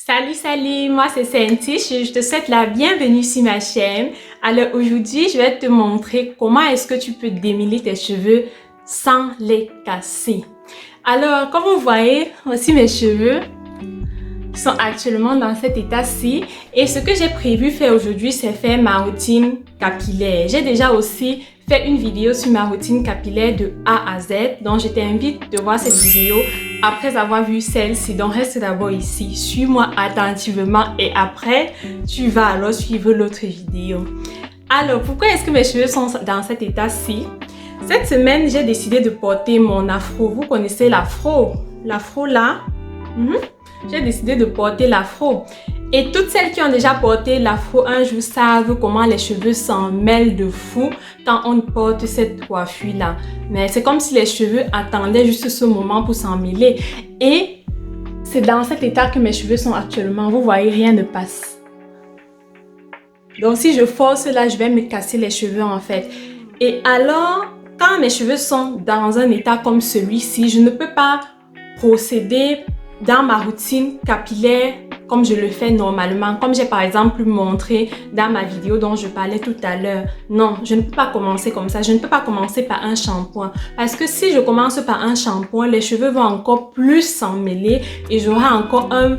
Salut, moi c'est Saintish et je te souhaite la bienvenue sur ma chaîne. Alors aujourd'hui, je vais te montrer comment est-ce que tu peux démêler tes cheveux sans les casser. Alors, comme vous voyez, voici mes cheveux sont actuellement dans cet état-ci. Et ce que j'ai prévu faire aujourd'hui, c'est faire ma routine capillaire. J'ai déjà aussi fait une vidéo sur ma routine capillaire de A à Z. Donc, je t'invite de voir cette vidéo après avoir vu celle-ci. Donc, reste d'abord ici. Suis-moi attentivement et après, tu vas alors suivre l'autre vidéo. Alors, pourquoi est-ce que mes cheveux sont dans cet état-ci? Cette semaine, j'ai décidé de porter mon afro. Vous connaissez l'afro? L'afro là? J'ai décidé de porter l'afro. Et toutes celles qui ont déjà porté l'afro un jour savent comment les cheveux s'en mêlent de fou quand on porte cette coiffure-là. Mais c'est comme si les cheveux attendaient juste ce moment pour s'en mêler. Et c'est dans cet état que mes cheveux sont actuellement. Vous voyez, rien ne passe. Donc si je force là, je vais me casser les cheveux en fait. Et alors, quand mes cheveux sont dans un état comme celui-ci, je ne peux pas procéder dans ma routine capillaire comme je le fais normalement, comme j'ai par exemple montré dans ma vidéo dont je parlais tout à l'heure. Non, je ne peux pas commencer comme ça. Je ne peux pas commencer par un shampoing. Parce que si je commence par un shampoing, les cheveux vont encore plus s'en mêler et j'aurai encore un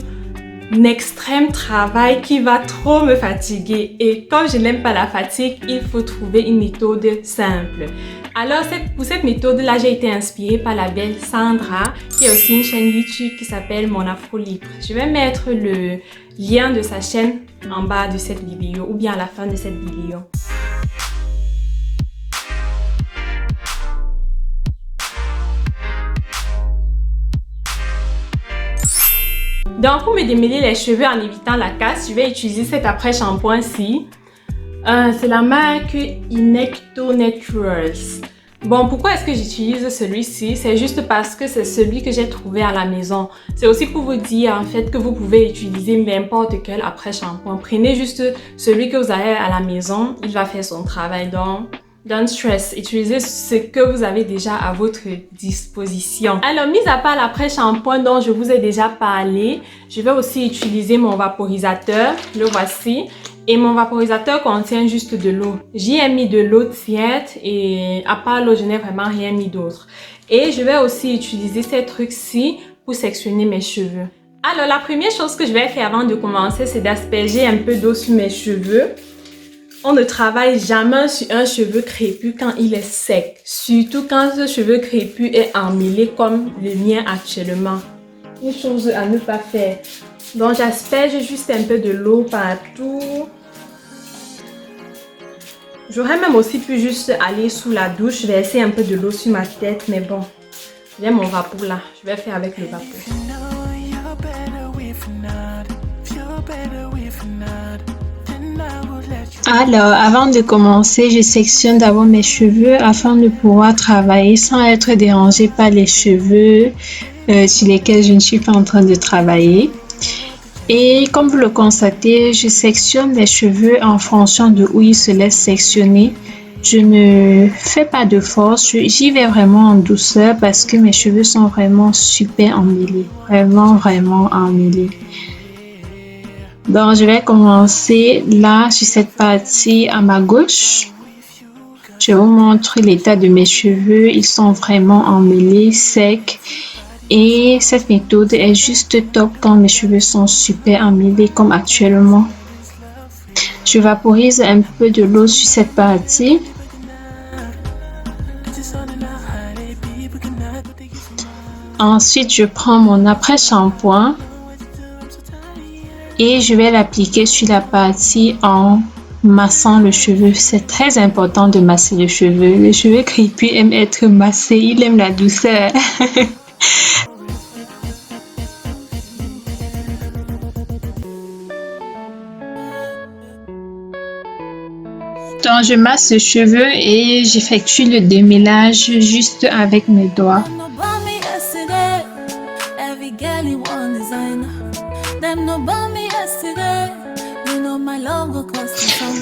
extrême travail qui va trop me fatiguer. Et comme je n'aime pas la fatigue, il faut trouver une méthode simple. Alors, pour cette méthode-là, j'ai été inspirée par la belle Sandra, qui a aussi une chaîne YouTube qui s'appelle Mon Afro Libre. Je vais mettre le lien de sa chaîne en bas de cette vidéo ou bien à la fin de cette vidéo. Donc, pour me démêler les cheveux en évitant la casse, je vais utiliser cet après-shampoing-ci. C'est la marque Inecto Naturals. Bon, pourquoi est-ce que j'utilise celui-ci? C'est juste parce que c'est celui que j'ai trouvé à la maison. C'est aussi pour vous dire en fait que vous pouvez utiliser n'importe quel après-shampoing. Prenez juste celui que vous avez à la maison, il va faire son travail. Donc, don't stress, utilisez ce que vous avez déjà à votre disposition. Alors, mis à part l'après-shampoing dont je vous ai déjà parlé, je vais aussi utiliser mon vaporisateur. Le voici. Et mon vaporisateur contient juste de l'eau. J'y ai mis de l'eau tiède et à part l'eau, je n'ai vraiment rien mis d'autre. Et je vais aussi utiliser ces trucs-ci pour sectionner mes cheveux. Alors, la première chose que je vais faire avant de commencer, c'est d'asperger un peu d'eau sur mes cheveux. On ne travaille jamais sur un cheveu crépus quand il est sec. Surtout quand ce cheveu crépus est emmêlé comme le mien actuellement. Une chose à ne pas faire. Donc, j'asperge juste un peu de l'eau partout. J'aurais même aussi pu juste aller sous la douche, verser un peu de l'eau sur ma tête, mais bon, j'ai mon vapeau là, je vais faire avec le vapeau. Alors, avant de commencer, je sectionne d'abord mes cheveux afin de pouvoir travailler sans être dérangée par les cheveux sur lesquels je ne suis pas en train de travailler. Et comme vous le constatez, je sectionne les cheveux en fonction de où ils se laissent sectionner. Je ne fais pas de force, j'y vais vraiment en douceur parce que mes cheveux sont vraiment super emmêlés. Vraiment emmêlés. Donc, je vais commencer là sur cette partie à ma gauche. Je vous montre l'état de mes cheveux. Ils sont vraiment emmêlés, secs. Et cette méthode est juste top quand mes cheveux sont super emmêlés comme actuellement. Je vaporise un peu de l'eau sur cette partie. Ensuite, je prends mon après-shampoing et je vais l'appliquer sur la partie en massant le cheveu. C'est très important de masser le cheveu. Le cheveu crépus aime être massé, il aime la douceur. Donc, je masse le cheveu et j'effectue le démêlage juste avec mes doigts.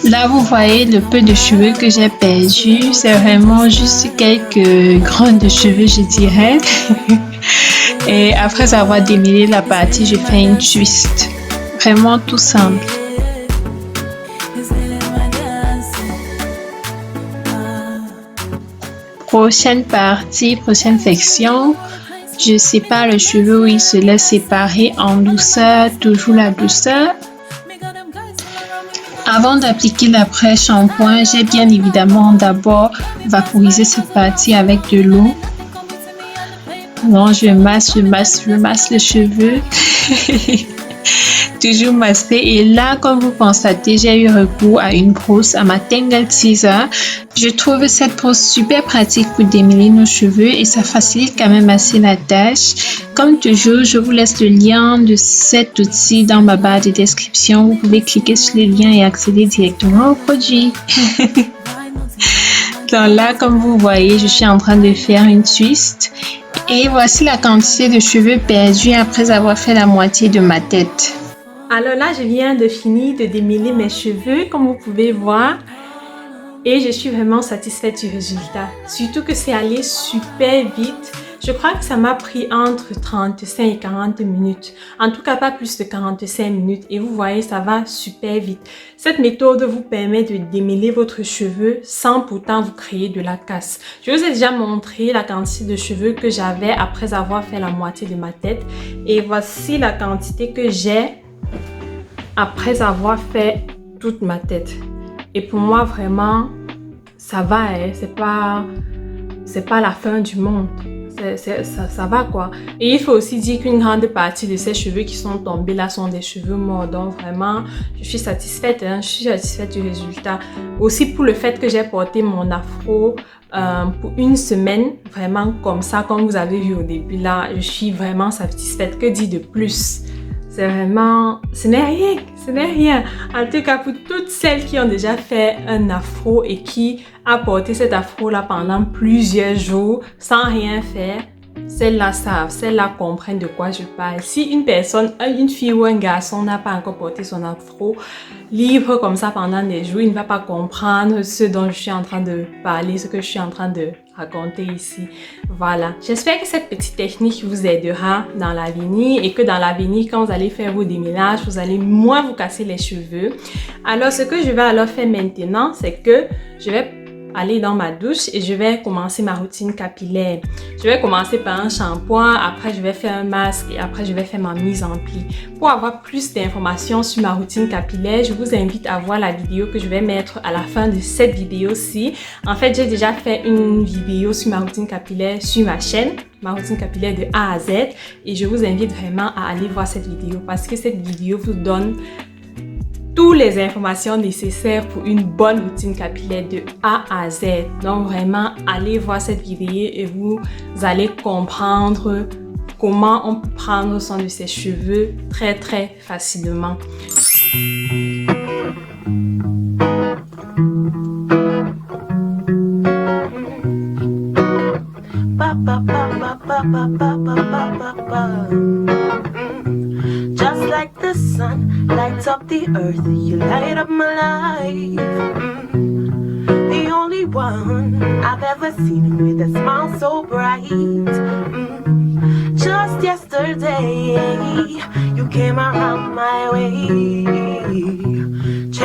Là, vous voyez le peu de cheveux que j'ai perdu. C'est vraiment juste quelques grains de cheveux, je dirais. Et après avoir démêlé la partie, je fais une twist. vraiment tout simple. Prochaine partie, prochaine section, je sépare les cheveux où ils se laissent séparer en douceur, toujours la douceur. Avant d'appliquer l'après-shampoing, j'ai bien évidemment d'abord vaporisé cette partie avec de l'eau. Non, je masse les cheveux. Toujours massé. Et là, comme vous constatez, j'ai eu recours à une brosse, à ma Tangle Teezer. Je trouve cette brosse super pratique pour démêler nos cheveux et ça facilite quand même assez la tâche. Comme toujours, je vous laisse le lien de cet outil dans ma barre de description. Vous pouvez cliquer sur le lien et accéder directement au produit. Donc là, comme vous voyez, je suis en train de faire une twist. Et voici la quantité de cheveux perdus après avoir fait la moitié de ma tête. Alors là, je viens de finir de démêler mes cheveux, comme vous pouvez voir. Et je suis vraiment satisfaite du résultat. Surtout que c'est allé super vite. Je crois que ça m'a pris entre 35 et 40 minutes. En tout cas, pas plus de 45 minutes. Et vous voyez, ça va super vite. Cette méthode vous permet de démêler votre cheveu sans pourtant vous créer de la casse. Je vous ai déjà montré la quantité de cheveux que j'avais après avoir fait la moitié de ma tête. Et voici la quantité que j'ai après avoir fait toute ma tête. Et pour moi, vraiment, ça va, hein? C'est pas la fin du monde. Ça va, quoi. Et il faut aussi dire qu'une grande partie de ces cheveux qui sont tombés là sont des cheveux morts. Donc, vraiment, je suis satisfaite, hein? Je suis satisfaite du résultat. Aussi pour le fait que j'ai porté mon afro pour une semaine, vraiment comme ça, comme vous avez vu au début là, je suis vraiment satisfaite. Que dire de plus? C'est vraiment, ce n'est rien. En tout cas, pour toutes celles qui ont déjà fait un afro et qui a porté cet afro-là pendant plusieurs jours sans rien faire, celles-là savent, celles-là comprennent de quoi je parle. Si une personne, une fille ou un garçon n'a pas encore porté son afro libre comme ça pendant des jours, il ne va pas comprendre ce dont je suis en train de parler, ce que je suis en train de raconter ici. Voilà. J'espère que cette petite technique vous aidera dans l'avenir et que dans l'avenir, quand vous allez faire vos déménages, vous allez moins vous casser les cheveux. Alors, ce que je vais alors faire maintenant, c'est que je vais aller dans ma douche et je vais commencer ma routine capillaire. Je vais commencer par un shampoing, après je vais faire un masque et après je vais faire ma mise en pli. Pour avoir plus d'informations sur ma routine capillaire, je vous invite à voir la vidéo que je vais mettre à la fin de cette vidéo-ci. En fait, j'ai déjà fait une vidéo sur ma routine capillaire sur ma chaîne, ma routine capillaire de A à Z, et je vous invite vraiment à aller voir cette vidéo parce que cette vidéo vous donne toutes les informations nécessaires pour une bonne routine capillaire de A à Z. Donc vraiment, allez voir cette vidéo et vous allez comprendre comment on peut prendre soin de ses cheveux très facilement. Just like the sun lights up the earth, you light up my life. The only one I've ever seen with a smile so bright. Just yesterday, you came around my way.